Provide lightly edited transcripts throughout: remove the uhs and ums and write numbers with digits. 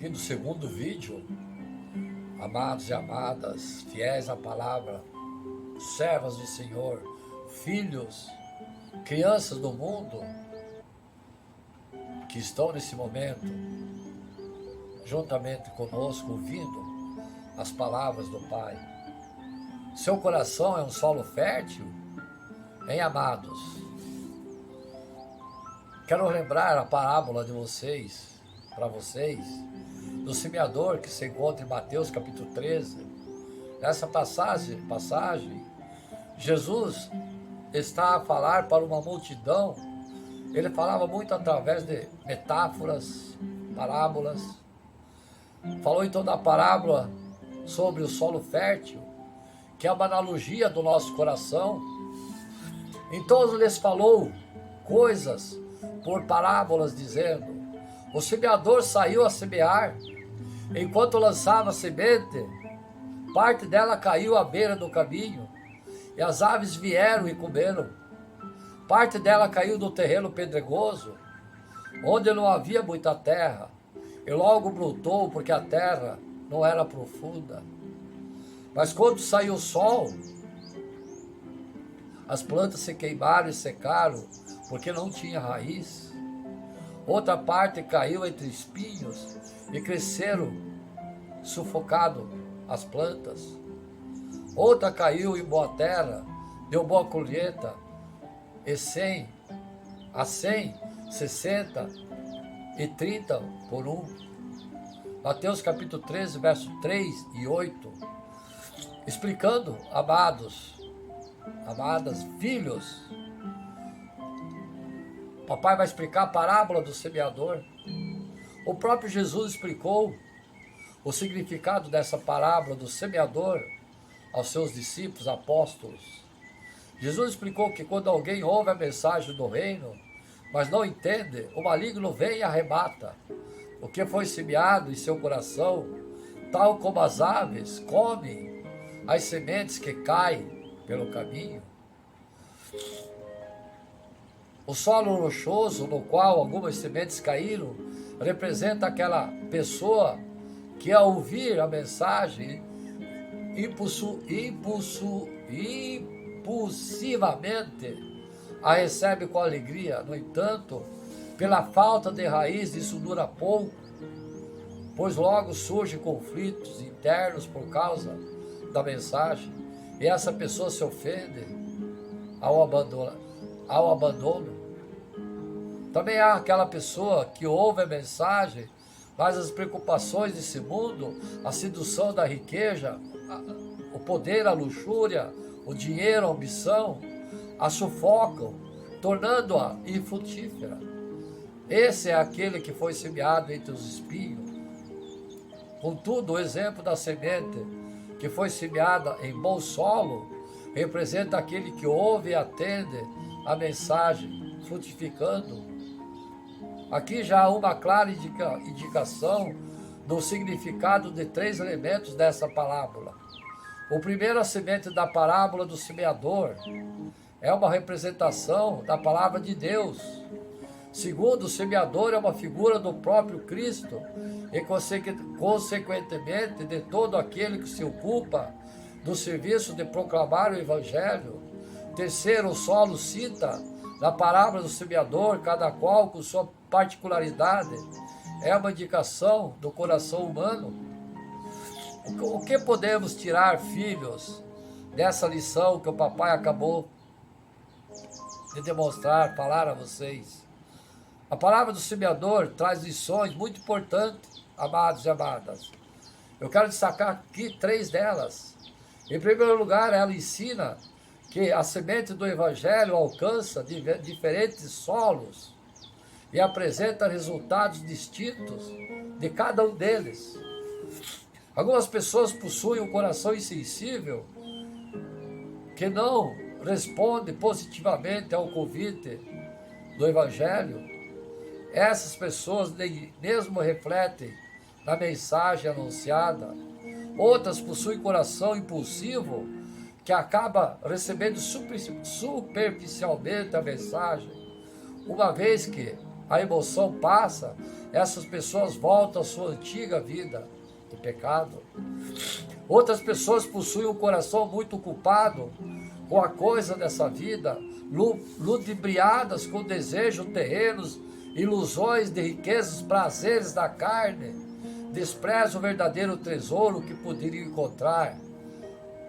E no segundo vídeo, amados e amadas, fiéis à palavra, servas do Senhor, filhos, crianças do mundo, que estão nesse momento, juntamente conosco, ouvindo as palavras do Pai. Seu coração é um solo fértil, hein, amados? Quero lembrar a parábola de vocês, para vocês, do semeador que se encontra em Mateus capítulo 13. Nessa passagem, Jesus está a falar para uma multidão. Ele falava muito através de metáforas, parábolas. Falou então da parábola sobre o solo fértil, que é uma analogia do nosso coração. Então ele lhes falou coisas por parábolas, dizendo: o semeador saiu a semear. Enquanto lançava a semente, parte dela caiu à beira do caminho, e as aves vieram e comeram. Parte dela caiu no terreno pedregoso, onde não havia muita terra, e logo brotou, porque a terra não era profunda. Mas quando saiu o sol, as plantas se queimaram e secaram, porque não tinha raiz. Outra parte caiu entre espinhos e cresceram, sufocado as plantas. Outra caiu em boa terra, deu boa colheita, e 100, 60 e 30 por um. Mateus capítulo 13, verso 3 e 8, explicando, amados, amadas, filhos. Papai vai explicar a parábola do semeador. O próprio Jesus explicou o significado dessa parábola do semeador aos seus discípulos, apóstolos. Jesus explicou que quando alguém ouve a mensagem do reino, mas não entende, o maligno vem e arrebata o que foi semeado em seu coração, tal como as aves comem as sementes que caem pelo caminho. O solo rochoso no qual algumas sementes caíram representa aquela pessoa que, ao ouvir a mensagem, impulsivamente a recebe com alegria. No entanto, pela falta de raiz, isso dura pouco, pois logo surgem conflitos internos por causa da mensagem, e essa pessoa se ofende ao abandono. Também há aquela pessoa que ouve a mensagem, mas as preocupações desse mundo, a sedução da riqueza, o poder, a luxúria, o dinheiro, a ambição, a sufocam, tornando-a infrutífera. Esse é aquele que foi semeado entre os espinhos. Contudo, o exemplo da semente que foi semeada em bom solo representa aquele que ouve e atende a mensagem, frutificando. Aqui já há uma clara indicação do significado de 3 elementos dessa parábola. O primeiro, a semente da parábola do semeador, é uma representação da palavra de Deus. Segundo, o semeador é uma figura do próprio Cristo e, consequentemente, de todo aquele que se ocupa do serviço de proclamar o Evangelho. Terceiro, o solo cita na parábola do semeador, cada qual com sua particularidade, é uma indicação do coração humano. O que podemos tirar, filhos, dessa lição que o papai acabou de demonstrar, falar a vocês? A palavra do semeador traz lições muito importantes, amados e amadas. Eu quero destacar aqui 3 delas. Em primeiro lugar, ela ensina que a semente do Evangelho alcança diferentes solos e apresenta resultados distintos de cada um deles. Algumas pessoas possuem um coração insensível que não responde positivamente ao convite do Evangelho. Essas pessoas nem mesmo refletem na mensagem anunciada. Outras possuem coração impulsivo que acaba recebendo superficialmente a mensagem. Uma vez que a emoção passa, essas pessoas voltam à sua antiga vida de pecado. Outras pessoas possuem um coração muito ocupado com a coisa dessa vida, ludibriadas com desejos terrenos, ilusões de riquezas, prazeres da carne, desprezam o verdadeiro tesouro que poderiam encontrar,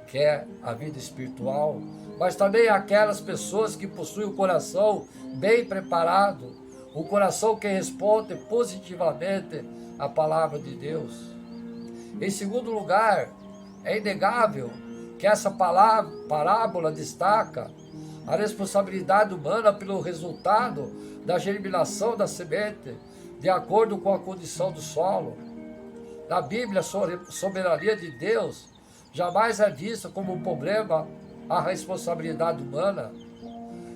que é a vida espiritual. Mas também aquelas pessoas que possuem o coração bem preparado, um coração que responde positivamente à palavra de Deus. Em segundo lugar, é inegável que essa parábola destaca a responsabilidade humana pelo resultado da germinação da semente, de acordo com a condição do solo. Na Bíblia, a soberania de Deus jamais é vista como um problema a responsabilidade humana.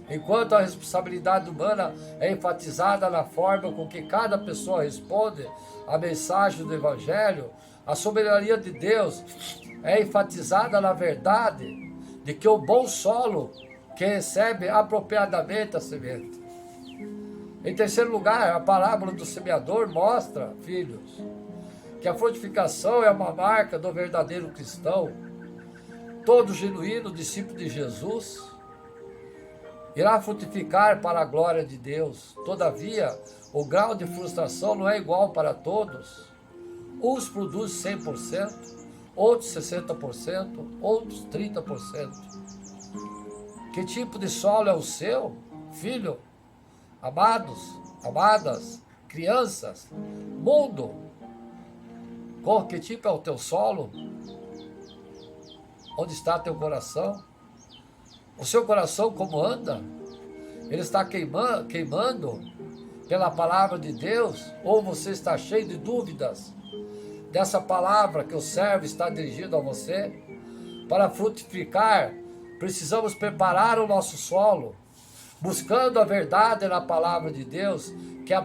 Enquanto a responsabilidade humana é enfatizada na forma com que cada pessoa responde à mensagem do Evangelho, a soberania de Deus é enfatizada na verdade de que o bom solo que recebe apropriadamente a semente. Em terceiro lugar, a parábola do semeador mostra, filhos, que a frutificação é uma marca do verdadeiro cristão. Todo genuíno discípulo de Jesus irá frutificar para a glória de Deus. Todavia, o grau de frustração não é igual para todos. Uns produzem 100%, outros 60%, outros 30%. Que tipo de solo é o seu, filho? Amados, amadas, crianças, mundo, com que tipo é o teu solo? Onde está teu coração? O seu coração como anda? Ele está queimando pela palavra de Deus? Ou você está cheio de dúvidas dessa palavra que o servo está dirigindo a você? Para frutificar, precisamos preparar o nosso solo, buscando a verdade na palavra de Deus, que a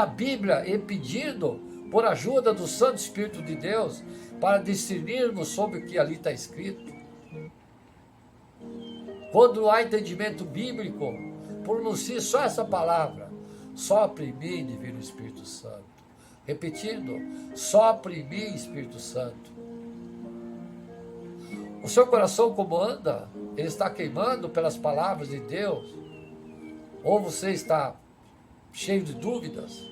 Bíblia e pedindo por ajuda do Santo Espírito de Deus, para discernirmos sobre o que ali está escrito. Quando não há entendimento bíblico, pronuncie só essa palavra: sopre em mim, Divino Espírito Santo. Repetindo: sopre em mim, Espírito Santo. O seu coração como anda? Ele está queimando pelas palavras de Deus? Ou você está cheio de dúvidas?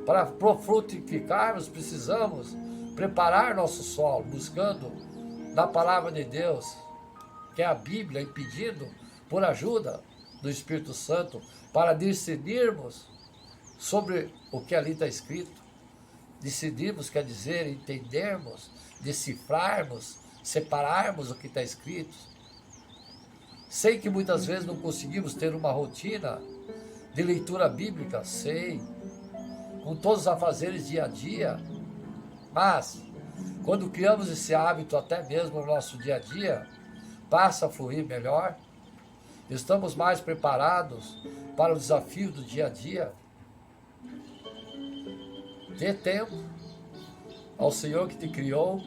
Para frutificarmos, precisamos preparar nosso solo, buscando na palavra de Deus, que é a Bíblia, e pedindo por ajuda do Espírito Santo, para discernirmos sobre o que ali está escrito. Discernirmos quer dizer entendermos, decifrarmos, separarmos o que está escrito. Sei que muitas vezes não conseguimos ter uma rotina de leitura bíblica, sei, com todos os afazeres dia a dia, mas quando criamos esse hábito até mesmo no nosso dia a dia, passa a fluir melhor, estamos mais preparados para o desafio do dia a dia. Dê tempo ao Senhor que te criou.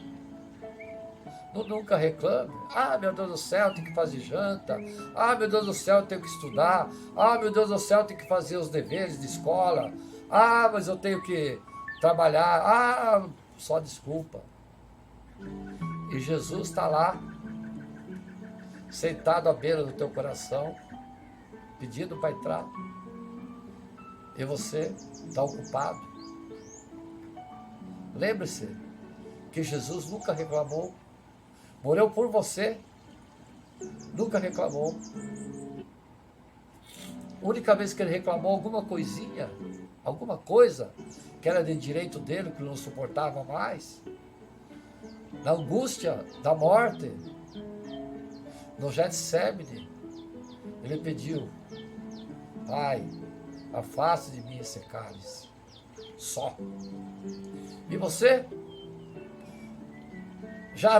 Nunca reclame. Ah, meu Deus do céu, tem que fazer janta. Ah, meu Deus do céu, eu tenho que estudar. Ah, meu Deus do céu, eu tenho que fazer os deveres de escola. Ah, mas eu tenho que trabalhar. Ah, só desculpa. E Jesus está lá, sentado à beira do teu coração, pedindo para entrar. E você está ocupado. Lembre-se que Jesus nunca reclamou. Morreu por você. Nunca reclamou. A única vez que ele reclamou alguma coisinha, alguma coisa que era de direito dele, que não suportava mais, na angústia da morte, no Getsemane, ele pediu: Pai, afaste de mim esse cálice. Só. E você? Já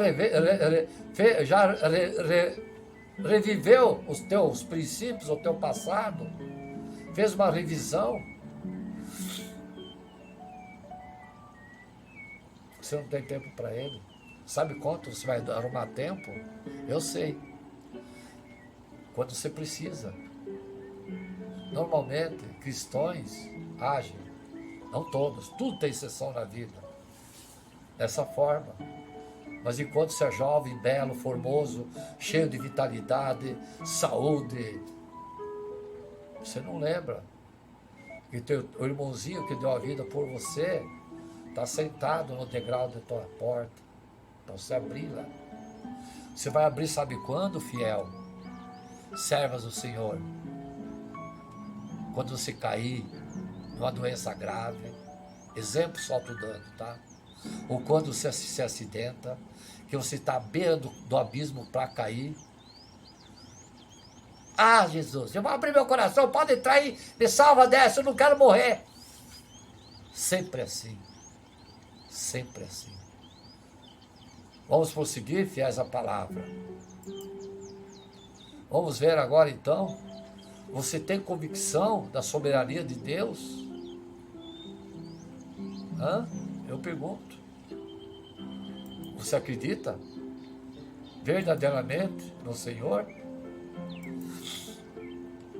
reviveu os teus princípios, o teu passado? Fez uma revisão? Você não tem tempo para ele? Sabe quanto você vai arrumar tempo? Eu sei. Quando você precisa. normalmente, cristãos agem, não todos, tudo tem exceção na vida, dessa forma. Mas enquanto você é jovem, belo, formoso, cheio de vitalidade, saúde, você não lembra que o irmãozinho que deu a vida por você está sentado no degrau da tua porta. Então você abrir lá. Você vai abrir, sabe quando, fiel? Servas do Senhor. Quando você cair numa doença grave, exemplo só estou dando, tá? Ou quando você se acidenta, que você está à beira do abismo para cair. Ah, Jesus, eu vou abrir meu coração, pode entrar aí, me salva dessa, eu não quero morrer. Sempre assim. Sempre assim. Vamos prosseguir, fiéis à palavra. Vamos ver agora então. Você tem convicção da soberania de Deus? Eu pergunto. Você acredita verdadeiramente no Senhor?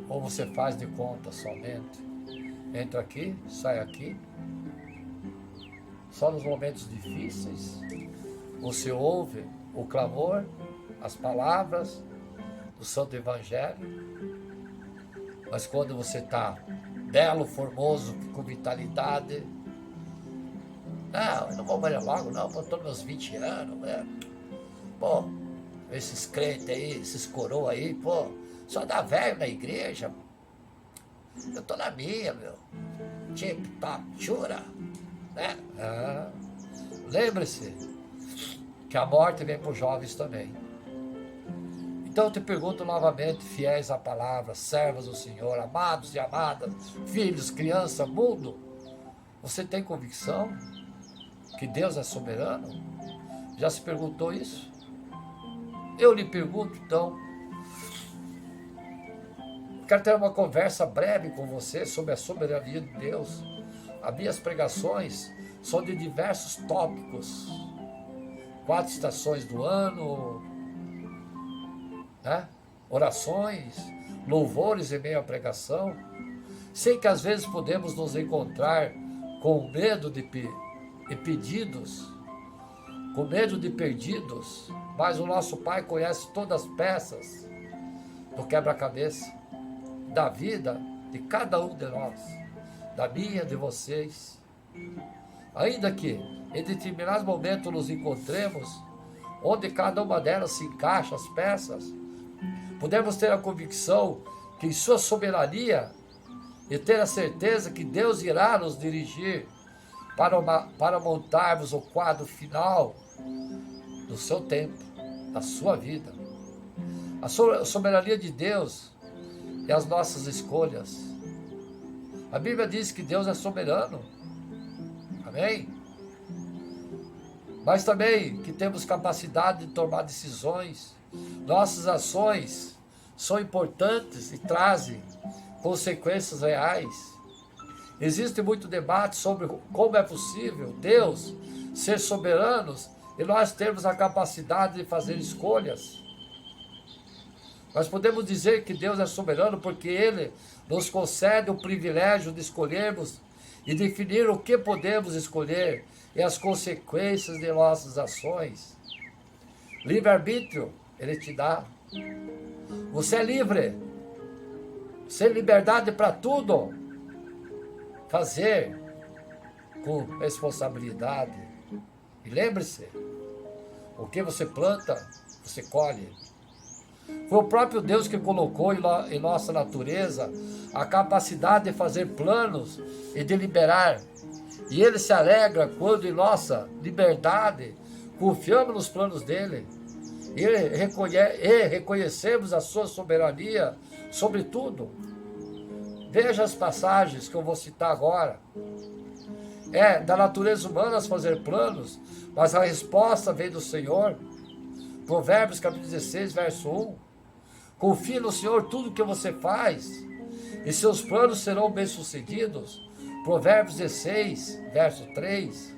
Ou você faz de conta somente? Entra aqui, sai aqui. Só nos momentos difíceis você ouve o clamor, as palavras do Santo Evangelho. Mas quando você está belo, formoso, com vitalidade, não, eu não vou morrer logo não, eu estou meus 20 anos, né? Pô, esses crentes aí, esses coroas aí, pô, só dá velho na igreja. Eu tô na minha, meu. Tip, top, chura, né? Lembre-se que a morte vem para os jovens também. Então eu te pergunto novamente, fiéis à palavra, servos do Senhor, amados e amadas, filhos, criança, mundo, você tem convicção que Deus é soberano? Já se perguntou isso? Eu lhe pergunto então, quero ter uma conversa breve com você sobre a soberania de Deus. As minhas pregações são de diversos tópicos, 4 estações do ano, né? Orações, louvores em meio à pregação. Sei que às vezes podemos nos encontrar com medo de pedidos, com medo de perdidos, mas o nosso Pai conhece todas as peças do quebra-cabeça da vida de cada um de nós, da minha, de vocês. Ainda que em determinados momentos nos encontremos onde cada uma delas se encaixa as peças, podemos ter a convicção que em sua soberania e ter a certeza que Deus irá nos dirigir para montarmos o quadro final do seu tempo, da sua vida. A soberania de Deus e as nossas escolhas. A Bíblia diz que Deus é soberano. Amém? Mas também que temos capacidade de tomar decisões. Nossas ações são importantes e trazem consequências reais. Existe muito debate sobre como é possível Deus ser soberano e nós termos a capacidade de fazer escolhas. Nós podemos dizer que Deus é soberano porque Ele nos concede o privilégio de escolhermos e definir o que podemos escolher e as consequências de nossas ações. Livre-arbítrio, Ele te dá. Você é livre. Você tem liberdade para tudo. Fazer com responsabilidade. E lembre-se, o que você planta, você colhe. Foi o próprio Deus que colocou em nossa natureza a capacidade de fazer planos e de liberar. E Ele se alegra quando em nossa liberdade confiamos nos planos dEle. E reconhecemos a sua soberania sobre tudo. Veja as passagens que eu vou citar agora. É da natureza humana fazer planos, mas a resposta vem do Senhor. Provérbios capítulo 16, verso 1. Confie no Senhor tudo que você faz, e seus planos serão bem-sucedidos. Provérbios 16, verso 3.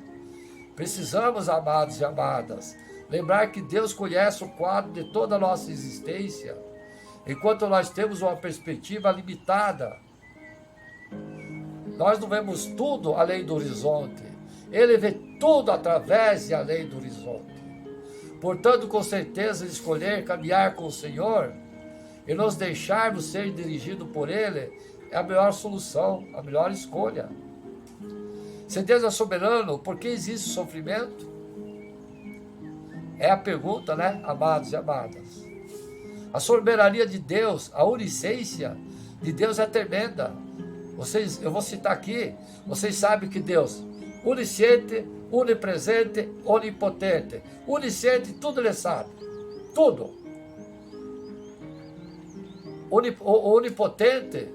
Precisamos, amados e amadas, lembrar que Deus conhece o quadro de toda a nossa existência, enquanto nós temos uma perspectiva limitada. Nós não vemos tudo além do horizonte. Ele vê tudo através e além do horizonte. Portanto, com certeza, escolher caminhar com o Senhor e nos deixarmos ser dirigidos por Ele é a melhor solução, a melhor escolha. Se Deus é soberano, por que existe sofrimento? É a pergunta, né, amados e amadas? A soberania de Deus, a onisciência de Deus é tremenda. Eu vou citar aqui, vocês sabem que Deus, onisciente, onipresente, onipotente. Onisciente, tudo Ele sabe. Tudo. O onipotente,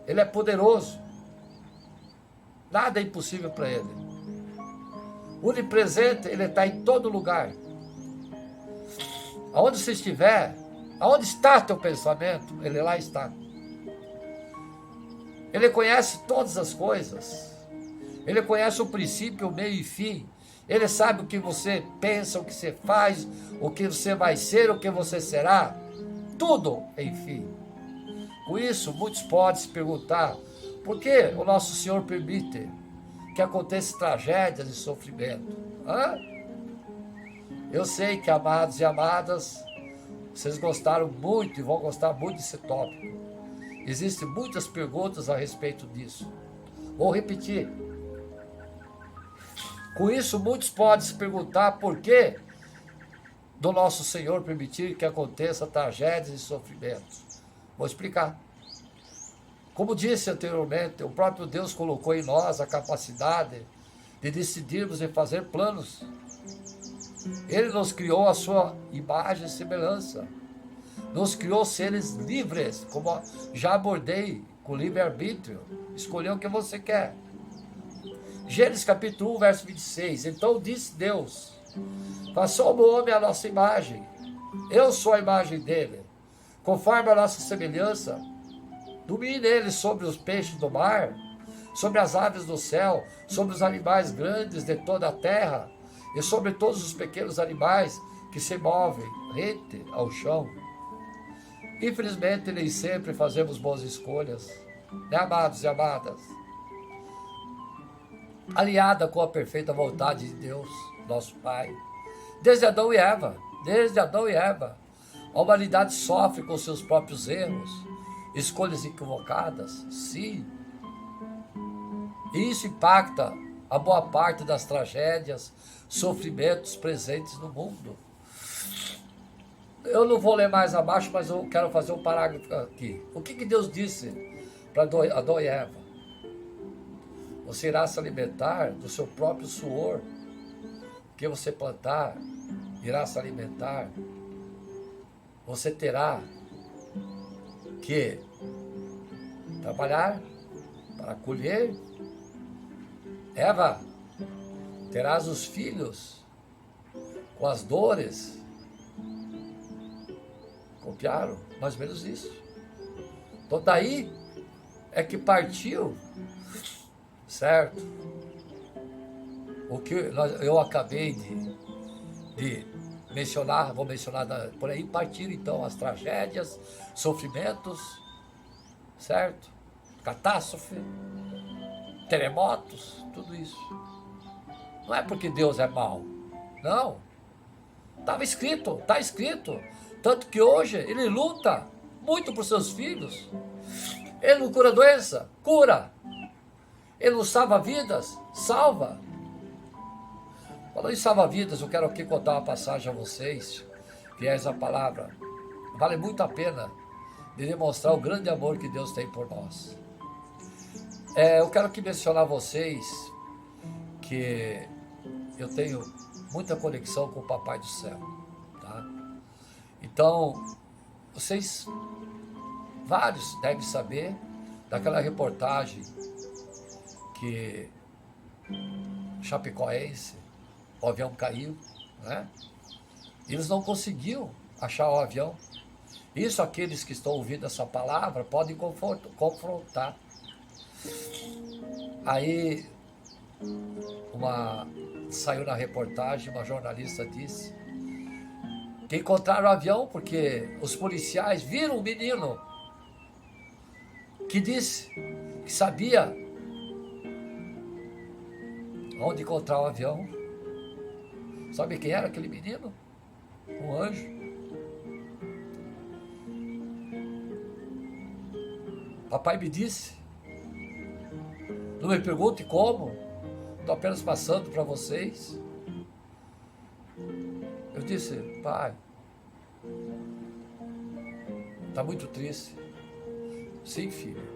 Ele é poderoso. Nada é impossível para Ele. Onipresente, Ele está em todo lugar. Aonde você estiver, aonde está teu pensamento, Ele lá está. Ele conhece todas as coisas. Ele conhece o princípio, o meio e fim. Ele sabe o que você pensa, o que você faz, o que você vai ser, o que você será. Tudo, enfim. Com isso, muitos podem se perguntar, por que o nosso Senhor permite que aconteçam tragédias e sofrimento? Eu sei que, amados e amadas, vocês gostaram muito e vão gostar muito desse tópico. Existem muitas perguntas a respeito disso. Vou repetir. Com isso, muitos podem se perguntar por que do nosso Senhor permitir que aconteça tragédias e sofrimentos. Vou explicar. Como disse anteriormente, o próprio Deus colocou em nós a capacidade de decidirmos e fazer planos. Ele nos criou a sua imagem e semelhança. Nos criou seres livres, como já abordei, com livre-arbítrio. Escolher o que você quer. Gênesis capítulo 1, verso 26. Então disse Deus, façamos o homem à nossa imagem. Eu sou a imagem dele. Conforme a nossa semelhança, domine ele sobre os peixes do mar, sobre as aves do céu, sobre os animais grandes de toda a terra, e sobre todos os pequenos animais que se movem rente ao chão. Infelizmente, nem sempre fazemos boas escolhas, né, amados e amadas? Alinhada com a perfeita vontade de Deus, nosso Pai. Desde Adão e Eva, a humanidade sofre com seus próprios erros, escolhas equivocadas, sim. E isso impacta a boa parte das tragédias, sofrimentos presentes no mundo. Eu não vou ler mais abaixo, mas eu quero fazer um parágrafo aqui. O que Deus disse para Adão e Eva? Você irá se alimentar do seu próprio suor. O que você plantar, irá se alimentar. Você terá que trabalhar para colher. Eva, terás os filhos com as dores. Copiaram, mais ou menos isso. Então daí é que partiu, certo? O que eu acabei de mencionar, vou mencionar por aí, partiram então as tragédias, sofrimentos, certo? Catástrofe, terremotos, tudo isso. Não é porque Deus é mau, não. Está escrito. Tanto que hoje ele luta muito por seus filhos. Ele não cura doença? Cura. Ele não salva vidas? Salva. Falando em salva vidas, eu quero aqui contar uma passagem a vocês, que é essa palavra. Vale muito a pena de demonstrar o grande amor que Deus tem por nós. Eu quero aqui mencionar a vocês que eu tenho muita conexão com o Papai do Céu, tá? Então, vocês, vários devem saber daquela reportagem que Chapecoense, o avião caiu, né? Eles não conseguiam achar o avião. Isso aqueles que estão ouvindo essa palavra podem confrontar. Aí, saiu na reportagem, uma jornalista disse que encontraram o avião porque os policiais viram um menino que disse que sabia onde encontrar o avião. Sabe quem era aquele menino? Um anjo. Papai me disse. Não me pergunte como. Estou apenas passando para vocês. Eu disse, pai, está muito triste. Sim, filho.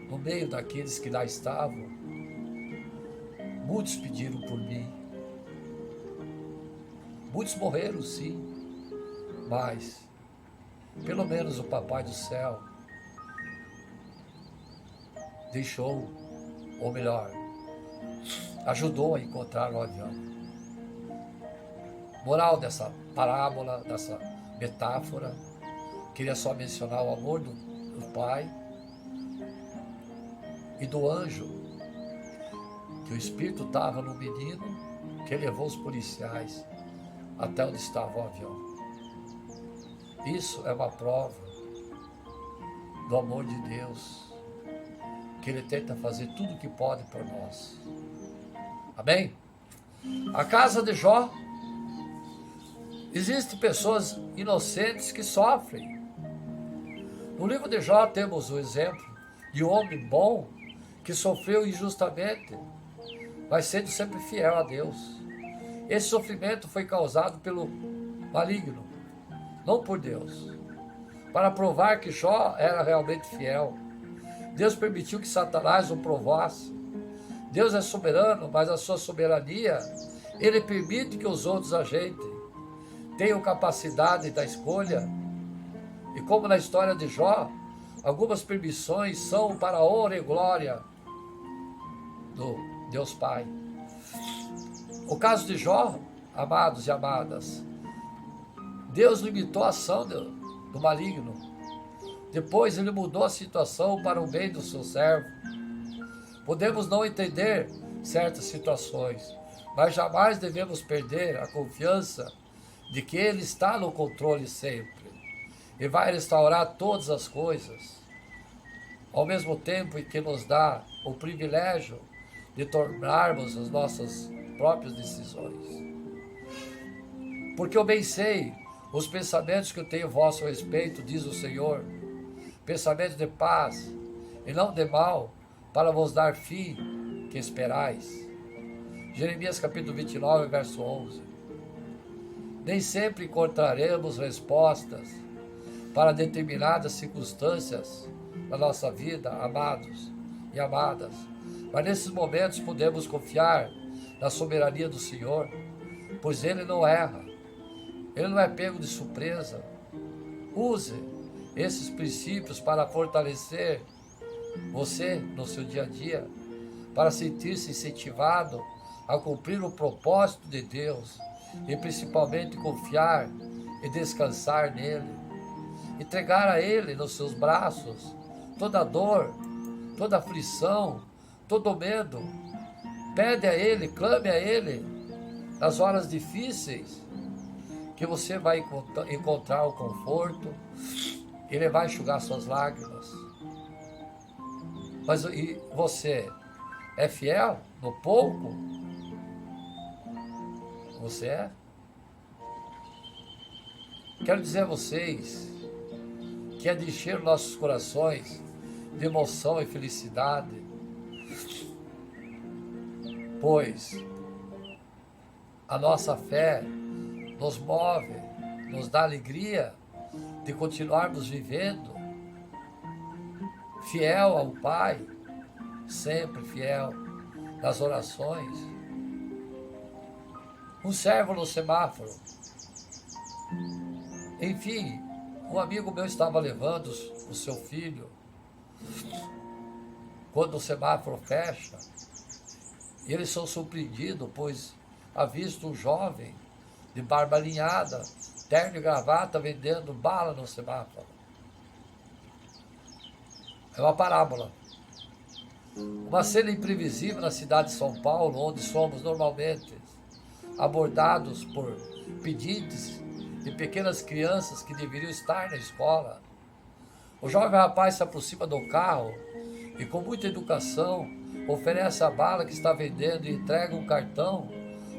No meio daqueles que lá estavam, muitos pediram por mim. Muitos morreram, sim. Mas, pelo menos o Papai do Céu deixou, ou melhor, ajudou a encontrar o avião. Moral dessa parábola, dessa metáfora, queria só mencionar o amor do Pai e do anjo, que o Espírito estava no menino, que levou os policiais até onde estava o avião. Isso é uma prova do amor de Deus, que Ele tenta fazer tudo o que pode por nós. Amém? A casa de Jó, existem pessoas inocentes que sofrem. No livro de Jó temos o exemplo de um homem bom que sofreu injustamente, mas sendo sempre fiel a Deus. Esse sofrimento foi causado pelo maligno, não por Deus. Para provar que Jó era realmente fiel, Deus permitiu que Satanás o provasse. Deus é soberano, mas a sua soberania, Ele permite que os outros agentes tenham capacidade da escolha. E como na história de Jó, algumas permissões são para a honra e glória do Deus Pai. O caso de Jó, amados e amadas, Deus limitou a ação do maligno. Depois Ele mudou a situação para o bem do seu servo. Podemos não entender certas situações, mas jamais devemos perder a confiança de que Ele está no controle sempre e vai restaurar todas as coisas, ao mesmo tempo em que nos dá o privilégio de tomarmos as nossas próprias decisões. Porque eu bem sei os pensamentos que eu tenho a vosso respeito, diz o Senhor, pensamentos de paz e não de mal, para vos dar fim que esperais. Jeremias capítulo 29, verso 11. Nem sempre encontraremos respostas para determinadas circunstâncias da nossa vida, amados e amadas, mas nesses momentos podemos confiar na soberania do Senhor, pois Ele não erra, Ele não é pego de surpresa. Use esses princípios para fortalecer você no seu dia a dia, para sentir-se incentivado a cumprir o propósito de Deus e principalmente confiar e descansar nele, entregar a Ele nos seus braços toda dor, toda aflição, todo medo. Pede a Ele, clame a Ele nas horas difíceis, que você vai encontrar o conforto, Ele vai enxugar suas lágrimas. Mas e você é fiel no pouco? Você é? Quero dizer a vocês que é de encher nossos corações de emoção e felicidade, pois a nossa fé nos move, nos dá alegria de continuarmos vivendo fiel ao Pai, sempre fiel nas orações. Um servo no semáforo. Enfim, um amigo meu estava levando o seu filho quando o semáforo fecha, e eles são surpreendidos, pois avista um jovem de barba alinhada, terno e gravata, vendendo bala no semáforo. É uma parábola. Uma cena imprevisível na cidade de São Paulo, onde somos normalmente abordados por pedintes de pequenas crianças que deveriam estar na escola. O jovem rapaz se aproxima do carro e, com muita educação, oferece a bala que está vendendo e entrega um cartão.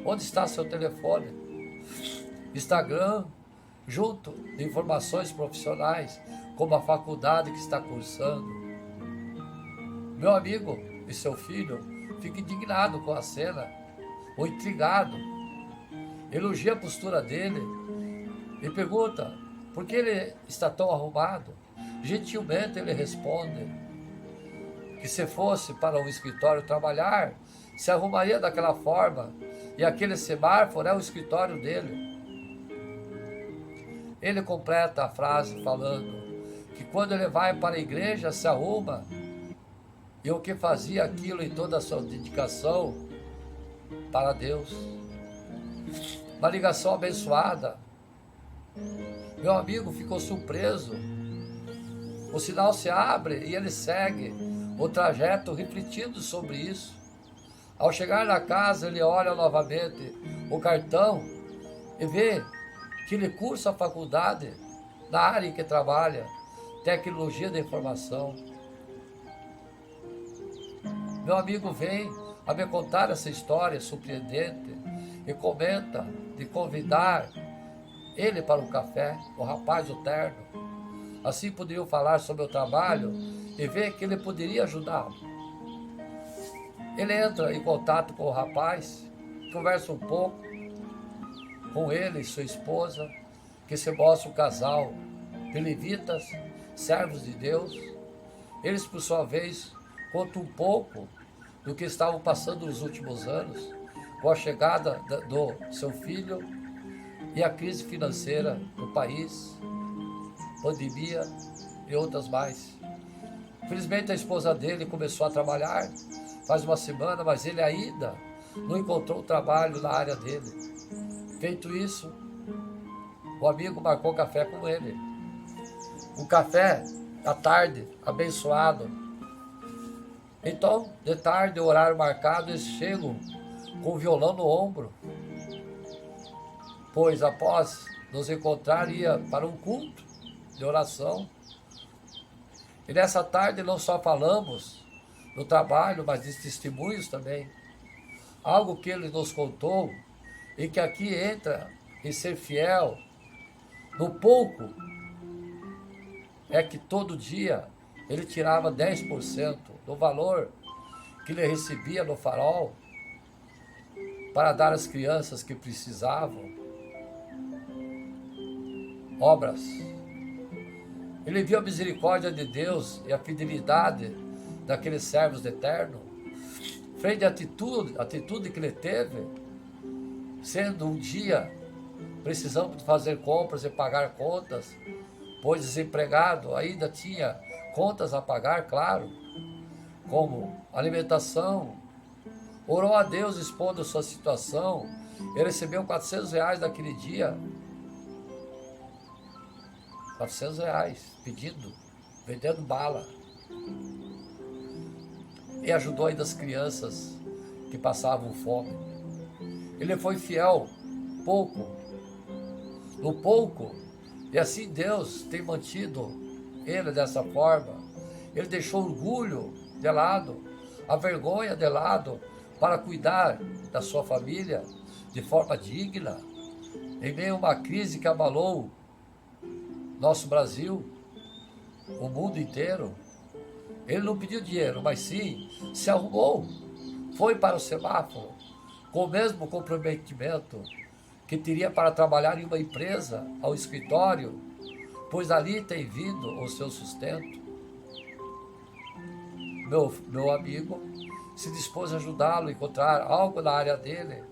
Onde está seu telefone? Instagram, junto de informações profissionais, como a faculdade que está cursando. Meu amigo e seu filho fica indignado com a cena, ou intrigado. Elogia a postura dele e pergunta por que ele está tão arrumado. Gentilmente ele responde que se fosse para um escritório trabalhar, se arrumaria daquela forma, e aquele semáforo é o escritório dele. Ele completa a frase falando que quando ele vai para a igreja se arruma, e o que fazia aquilo em toda a sua dedicação para Deus. Uma ligação abençoada. Meu amigo ficou surpreso. O sinal se abre e ele segue o trajeto refletindo sobre isso. Ao chegar na casa, ele olha novamente o cartão e vê que ele cursa a faculdade na área em que trabalha, tecnologia da informação. Meu amigo vem a me contar essa história surpreendente e comenta de convidar ele para um café, o rapaz do terno. Assim poderiam falar sobre o trabalho e ver que ele poderia ajudá-lo. Ele entra em contato com o rapaz, conversa um pouco com ele e sua esposa, que se mostra um casal de levitas, servos de Deus. Eles, por sua vez, contam um pouco do que estavam passando nos últimos anos, com a chegada do seu filho e a crise financeira do país, pandemia e outras mais. Felizmente a esposa dele começou a trabalhar faz uma semana, mas ele ainda não encontrou trabalho na área dele. Feito isso, o amigo marcou café com ele. Um café à tarde, abençoado. Então, de tarde, o horário marcado, eles chegam com o violão no ombro, pois após nos encontrar, ia para um culto de oração. E nessa tarde não só falamos do trabalho, mas de testemunhos também. Algo que ele nos contou e que aqui entra em ser fiel no pouco, é que todo dia ele tirava 10% do valor que ele recebia no farol para dar às crianças que precisavam obras. Ele viu a misericórdia de Deus e a fidelidade daqueles servos de eterno, frente à atitude que ele teve, sendo um dia precisando de fazer compras e pagar contas, pois desempregado ainda tinha contas a pagar, claro, como alimentação. Orou a Deus expondo sua situação. Ele recebeu R$400 naquele dia. R$400 pedindo, vendendo bala. E ajudou ainda as crianças que passavam fome. Ele foi fiel, no pouco, e assim Deus tem mantido ele dessa forma. Ele deixou o orgulho de lado, a vergonha de lado, para cuidar da sua família de forma digna, em meio a uma crise que abalou nosso Brasil, o mundo inteiro. Ele não pediu dinheiro, mas sim se arrumou, foi para o semáforo, com o mesmo comprometimento que teria para trabalhar em uma empresa, ao escritório, pois ali tem vindo o seu sustento. Meu amigo se dispôs a ajudá-lo a encontrar algo na área dele.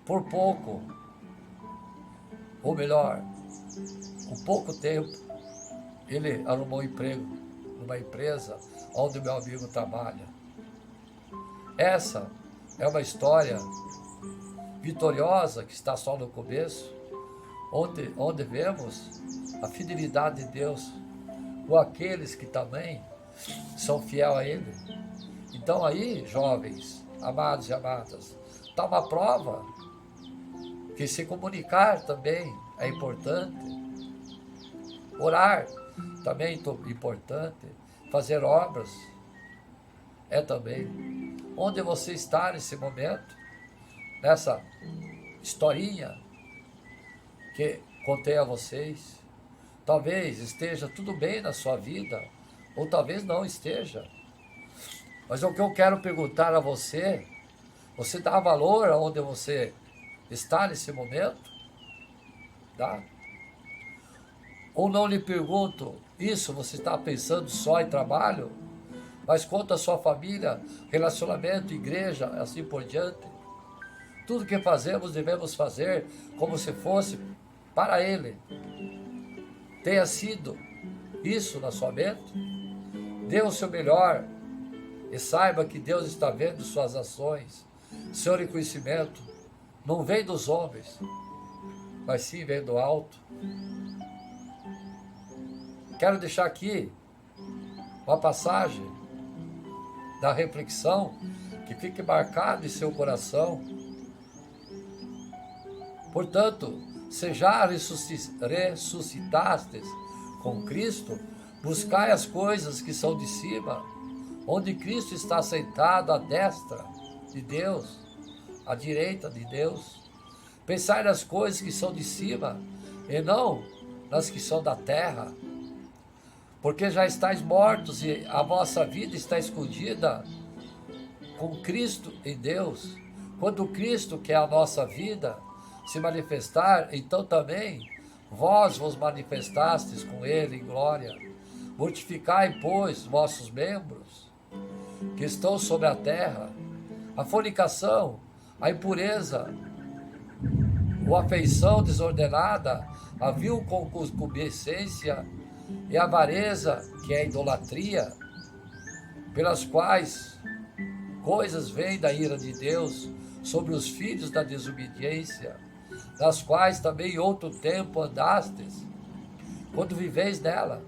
Por pouco, ou melhor, com pouco tempo, ele arrumou um emprego numa empresa onde meu amigo trabalha. Essa é uma história vitoriosa que está só no começo, onde vemos a fidelidade de Deus com aqueles que também são fiéis a Ele. Então aí, jovens, amados e amadas, está uma prova que se comunicar também é importante. Orar também importante. Fazer obras é também. Onde você está nesse momento, nessa historinha que contei a vocês, talvez esteja tudo bem na sua vida, ou talvez não esteja. Mas o que eu quero perguntar a você, você dá valor aonde você está nesse momento? Dá? Ou não lhe pergunto isso, você está pensando só em trabalho? Mas quanto à sua família, relacionamento, igreja, assim por diante. Tudo que fazemos, devemos fazer como se fosse para Ele. Tenha sido isso na sua mente. Dê o seu melhor e saiba que Deus está vendo suas ações. Seu reconhecimento não vem dos homens, mas sim vem do alto. Quero deixar aqui uma passagem da reflexão que fique marcado em seu coração. Portanto, se já ressuscitastes com Cristo, buscai as coisas que são de cima, onde Cristo está sentado à destra de Deus, à direita de Deus. Pensai nas coisas que são de cima, e não nas que são da terra. Porque já estáis mortos e a vossa vida está escondida com Cristo em Deus. Quando Cristo, que é a nossa vida, se manifestar, então também vós vos manifestastes com Ele em glória. Mortificai, pois, vossos membros que estão sobre a terra, a fornicação, a impureza, a afeição desordenada, a vil concupiscência e a avareza, que é a idolatria, pelas quais coisas vêm da ira de Deus sobre os filhos da desobediência, das quais também em outro tempo andastes, quando viveis nela.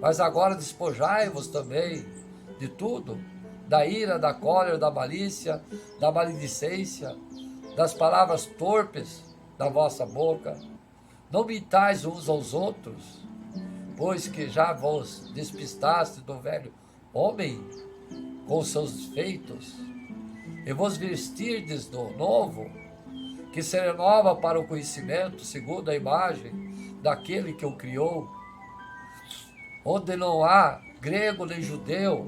Mas agora despojai-vos também de tudo, da ira, da cólera, da malícia, da maledicência, das palavras torpes da vossa boca. Não mintais uns aos outros, pois que já vos despistaste do velho homem com seus feitos, e vos vestirdes do novo, que se renova para o conhecimento, segundo a imagem daquele que o criou, onde não há grego nem judeu,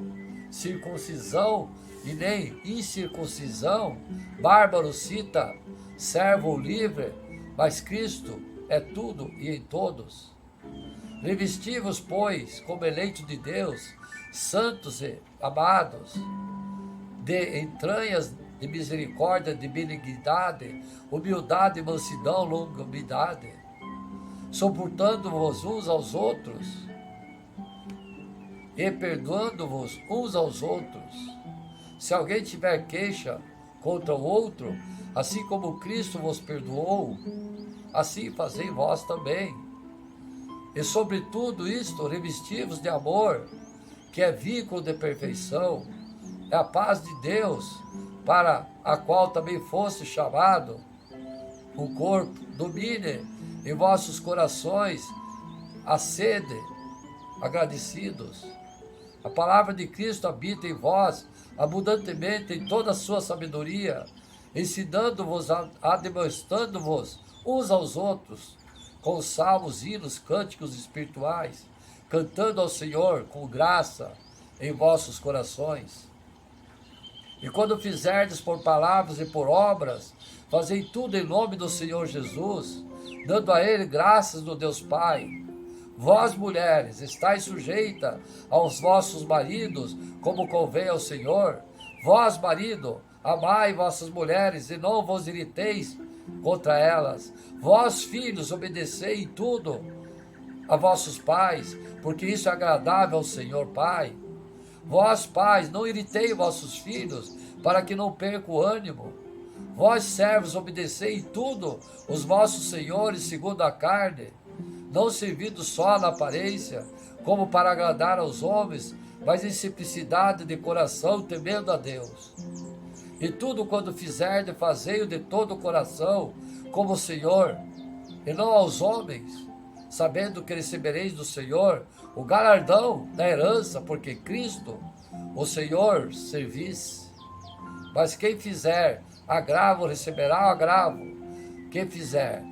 circuncisão e nem incircuncisão, bárbaro, cita, servo ou livre, mas Cristo é tudo e em todos. Revesti-vos, pois, como eleitos de Deus, santos e amados, de entranhas de misericórdia, de benignidade, humildade, mansidão, longanimidade, suportando-vos uns aos outros e perdoando-vos uns aos outros. Se alguém tiver queixa contra o outro, assim como Cristo vos perdoou, assim fazei vós também. E sobre tudo isto, revesti-vos de amor, que é vínculo de perfeição, é a paz de Deus, para a qual também fosse chamado o corpo. Domine em vossos corações a sede, agradecidos. A palavra de Cristo habita em vós abundantemente em toda a sua sabedoria, ensinando-vos, admoestando-vos uns aos outros, com salmos, hinos, cânticos espirituais, cantando ao Senhor com graça em vossos corações. E quando fizerdes por palavras e por obras, fazei tudo em nome do Senhor Jesus, dando a Ele graças do Deus Pai. Vós, mulheres, estáis sujeitas aos vossos maridos, como convém ao Senhor. Vós, marido, amai vossas mulheres e não vos irriteis contra elas. Vós, filhos, obedecei em tudo a vossos pais, porque isso é agradável ao Senhor Pai. Vós, pais, não irritei vossos filhos, para que não percam o ânimo. Vós, servos, obedecei em tudo os vossos senhores segundo a carne, não servindo só na aparência, como para agradar aos homens, mas em simplicidade de coração, temendo a Deus. E tudo quando fizerdes, fazei-o de todo o coração, como o Senhor, e não aos homens, sabendo que recebereis do Senhor o galardão da herança, porque Cristo, o Senhor, servis. Mas quem fizer agravo, receberá o agravo. Quem fizer,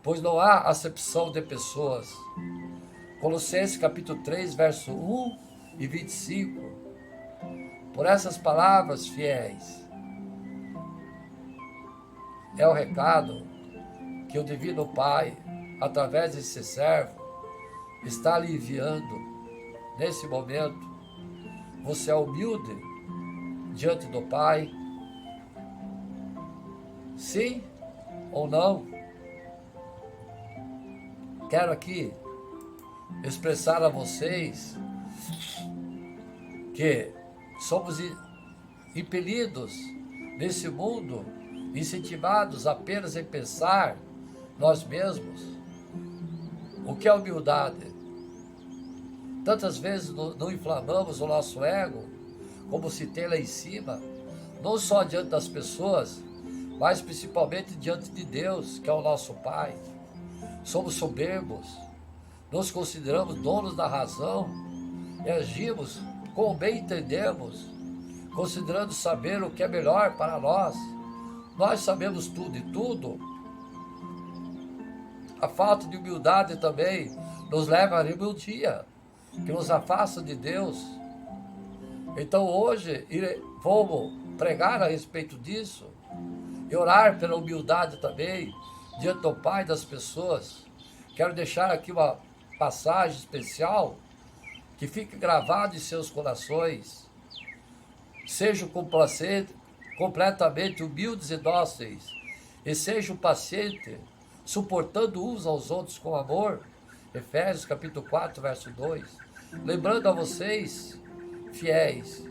pois não há acepção de pessoas. Colossenses capítulo 3, verso 1 e 25. Por essas palavras fiéis, é o recado que o Divino Pai, através desse servo, está lhe enviando nesse momento. Você é humilde diante do Pai? Sim ou não? Quero aqui expressar a vocês que somos impelidos nesse mundo, incentivados apenas em pensar nós mesmos. O que é humildade? Tantas vezes não inflamamos o nosso ego, como se tem lá em cima, não só diante das pessoas, mas principalmente diante de Deus, que é o nosso Pai. Somos soberbos, nos consideramos donos da razão e agimos como bem entendemos, considerando saber o que é melhor para nós. Nós sabemos tudo e tudo. A falta de humildade também nos leva à rebeldia, que nos afasta de Deus. Então hoje vamos pregar a respeito disso e orar pela humildade também diante do Pai das pessoas. Quero deixar aqui uma passagem especial que fique gravado em seus corações. Sejam completamente humildes e dóceis, e sejam pacientes, suportando uns aos outros com amor. Efésios capítulo 4, verso 2. Lembrando a vocês, fiéis,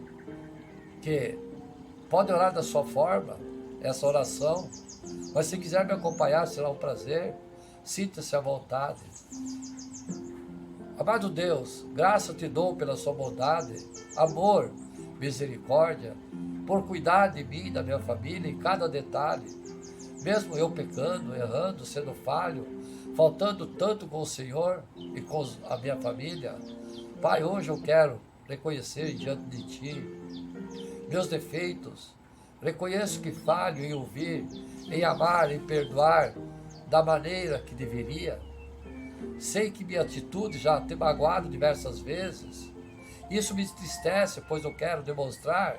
que podem orar da sua forma, essa oração, mas se quiser me acompanhar, será um prazer. Sinta-se à vontade. Amado Deus, graça te dou pela sua bondade, amor, misericórdia, por cuidar de mim e da minha família em cada detalhe. Mesmo eu pecando, errando, sendo falho, faltando tanto com o Senhor e com a minha família, Pai, hoje eu quero reconhecer diante de Ti meus defeitos. Reconheço que falho em ouvir, em amar, em perdoar da maneira que deveria. Sei que minha atitude já tem magoado diversas vezes. Isso me entristece, pois eu quero demonstrar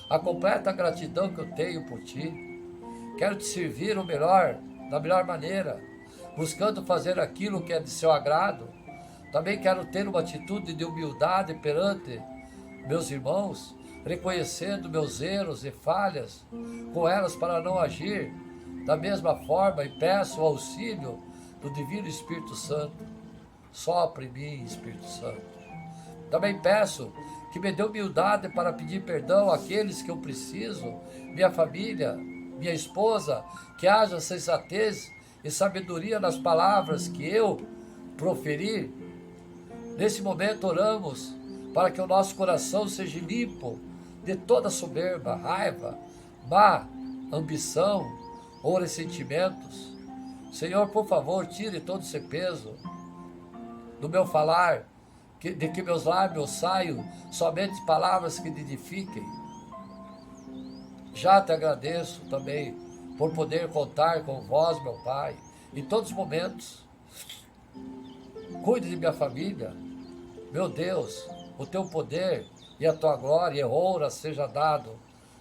a completa gratidão que eu tenho por Ti. Quero Te servir o melhor, da melhor maneira, buscando fazer aquilo que é de Seu agrado. Também quero ter uma atitude de humildade perante meus irmãos, reconhecendo meus erros e falhas com elas para não agir da mesma forma, e peço o auxílio do Divino Espírito Santo. Sopra em mim, Espírito Santo. Também peço que me dê humildade para pedir perdão àqueles que eu preciso, minha família, minha esposa, que haja sensatez e sabedoria nas palavras que eu proferir. Nesse momento oramos para que o nosso coração seja limpo de toda soberba, raiva, má ambição ou ressentimentos. Senhor, por favor, tire todo esse peso do meu falar, de que meus lábios saiam somente palavras que te edifiquem. Já te agradeço também por poder contar com vós, meu Pai, em todos os momentos. Cuide de minha família. Meu Deus, o teu poder e a tua glória e honra seja dado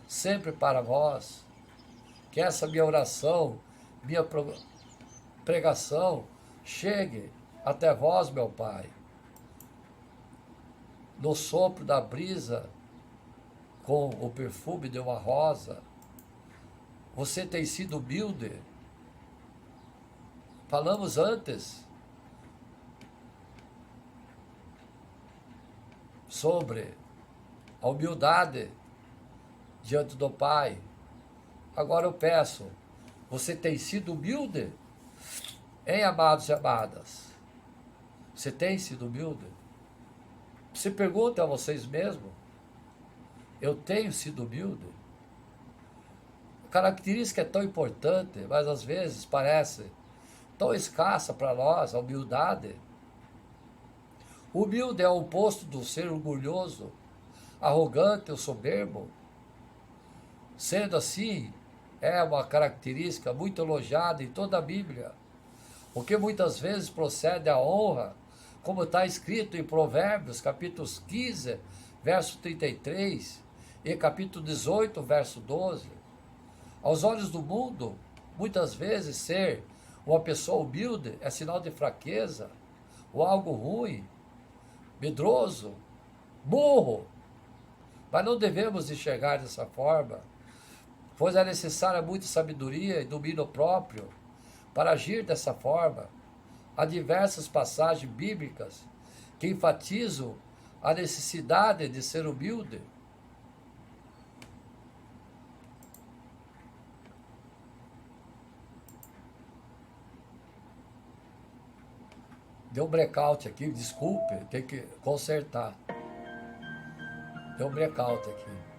sempre para vós. Que essa minha oração, minha pregação chegue até vós, meu Pai, no sopro da brisa, com o perfume de uma rosa. Você tem sido humilde. Falamos antes sobre a humildade diante do Pai. Agora eu peço, você tem sido humilde? Hein, amados e amadas? Você tem sido humilde? Se perguntem a vocês mesmos, eu tenho sido humilde? A característica é tão importante, mas às vezes parece tão escassa para nós, a humildade. Humilde é o oposto do ser orgulhoso, arrogante ou soberbo. Sendo assim, é uma característica muito elogiada em toda a Bíblia, o que muitas vezes procede à honra, como está escrito em Provérbios, capítulos 15, verso 33, e capítulo 18, verso 12. Aos olhos do mundo, muitas vezes ser uma pessoa humilde é sinal de fraqueza, ou algo ruim, medroso, burro. Mas não devemos enxergar dessa forma, pois é necessária muita sabedoria e domínio próprio para agir dessa forma. Há diversas passagens bíblicas que enfatizam a necessidade de ser humilde. Deu um blackout aqui, desculpe, tem que consertar. Deu um blackout aqui.